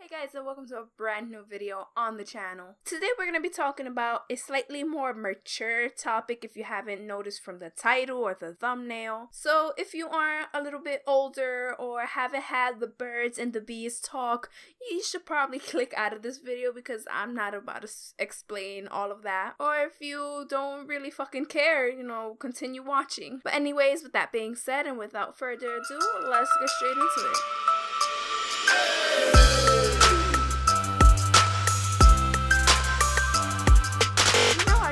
Hey guys, and welcome to a brand new video on the channel. Today we're going to be talking about a slightly more mature topic if you haven't noticed from the title or the thumbnail. So if you are a little bit older or haven't had the birds and the bees talk, you should probably click out of this video because I'm not about to explain all of that. Or if you don't really fucking care, continue watching. But anyways, with that being said and without further ado, let's get straight into it.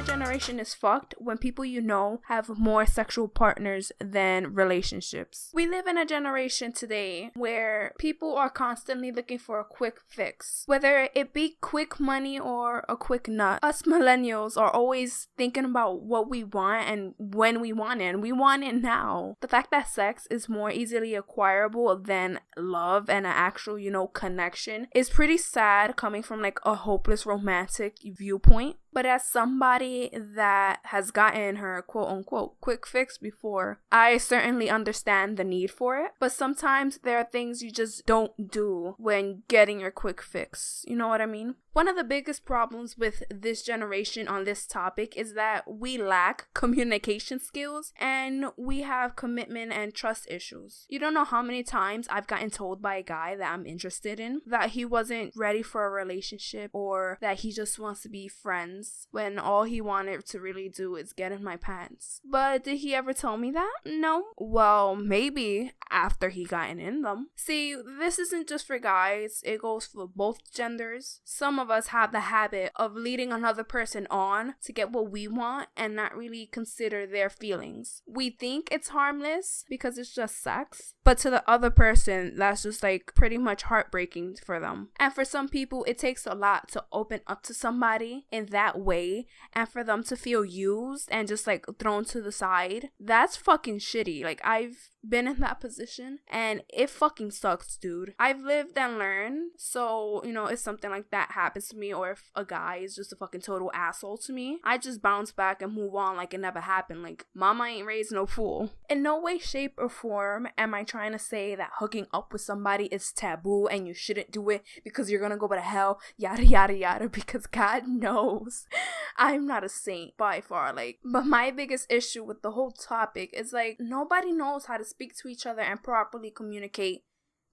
Generation is fucked when people have more sexual partners than relationships. We live in a generation today where people are constantly looking for a quick fix, whether it be quick money or a quick nut. Us millennials are always thinking about what we want and when we want it, and we want it now. The fact that sex is more easily acquirable than love and an actual connection is pretty sad, coming from like a hopeless romantic viewpoint. But as somebody that has gotten her quote unquote quick fix before, I certainly understand the need for it. But sometimes there are things you just don't do when getting your quick fix. You know what I mean? One of the biggest problems with this generation on this topic is that we lack communication skills and we have commitment and trust issues. You don't know how many times I've gotten told by a guy that I'm interested in that he wasn't ready for a relationship or that he just wants to be friends, when all he wanted to really do is get in my pants. But did he ever tell me that? No. Well, maybe after he gotten in them. See, this isn't just for guys, it goes for both genders. Some of us have the habit of leading another person on to get what we want and not really consider their feelings. We think it's harmless because it's just sex, but to the other person, that's just like pretty much heartbreaking for them. And for some people, it takes a lot to open up to somebody in that way and for them to feel used and just like thrown to the side. That's fucking shitty. Like, I've been in that position and it fucking sucks, dude. I've lived and learned, so if something like that happens to me or if a guy is just a fucking total asshole to me, I just bounce back and move on like it never happened. Like, mama ain't raised no fool. In no way, shape, or form am I trying to say that hooking up with somebody is taboo and you shouldn't do it because you're gonna go to hell, yada yada yada, because God knows I'm not a saint by far. But my biggest issue with the whole topic is like, nobody knows how to speak to each other and properly communicate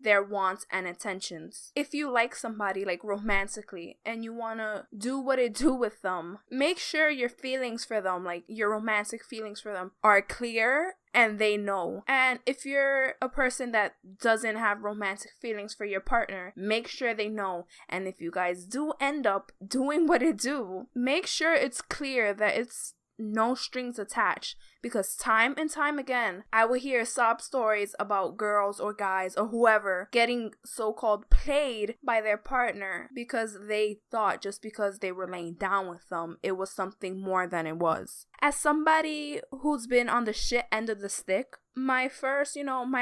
their wants and intentions. If you like somebody like romantically and you want to do what it do with them, make sure your feelings for them, like your romantic feelings for them, are clear and they know. And if you're a person that doesn't have romantic feelings for your partner, make sure they know. And if you guys do end up doing what it do, make sure it's clear that it's no strings attached, because time and time again I will hear sob stories about girls or guys or whoever getting so-called played by their partner because they thought just because they were laying down with them it was something more than it was. As somebody who's been on the shit end of the stick, my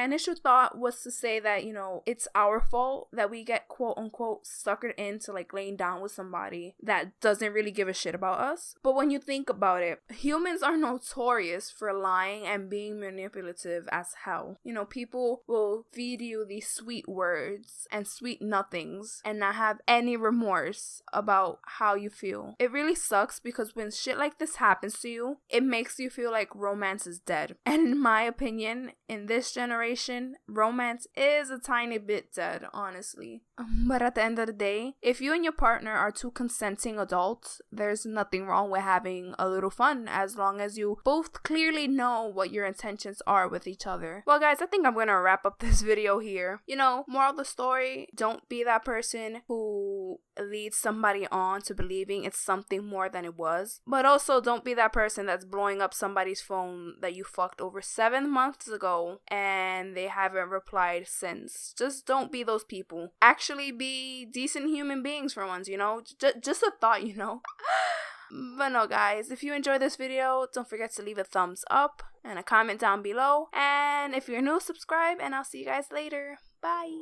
initial thought was to say that, it's our fault that we get quote unquote suckered into like laying down with somebody that doesn't really give a shit about us. But when you think about it, humans are notorious for lying and being manipulative as hell. People will feed you these sweet words and sweet nothings and not have any remorse about how you feel. It really sucks because when shit like this happens to you, it makes you feel like romance is dead. And in my opinion, in this generation, romance is a tiny bit dead, honestly. But at the end of the day, if you and your partner are two consenting adults, there's nothing wrong with having a little fun as long as you both clearly know what your intentions are with each other. Well guys, I think I'm gonna wrap up this video here. Moral of the story, don't be that person who leads somebody on to believing it's something more than it was. But also don't be that person that's blowing up somebody's phone that you fucked over 7 months ago and they haven't replied since. Just don't be those people. Actually be decent human beings for once, just a thought. But no guys, if you enjoyed this video, don't forget to leave a thumbs up and a comment down below. And if you're new, subscribe, and I'll see you guys later. Bye.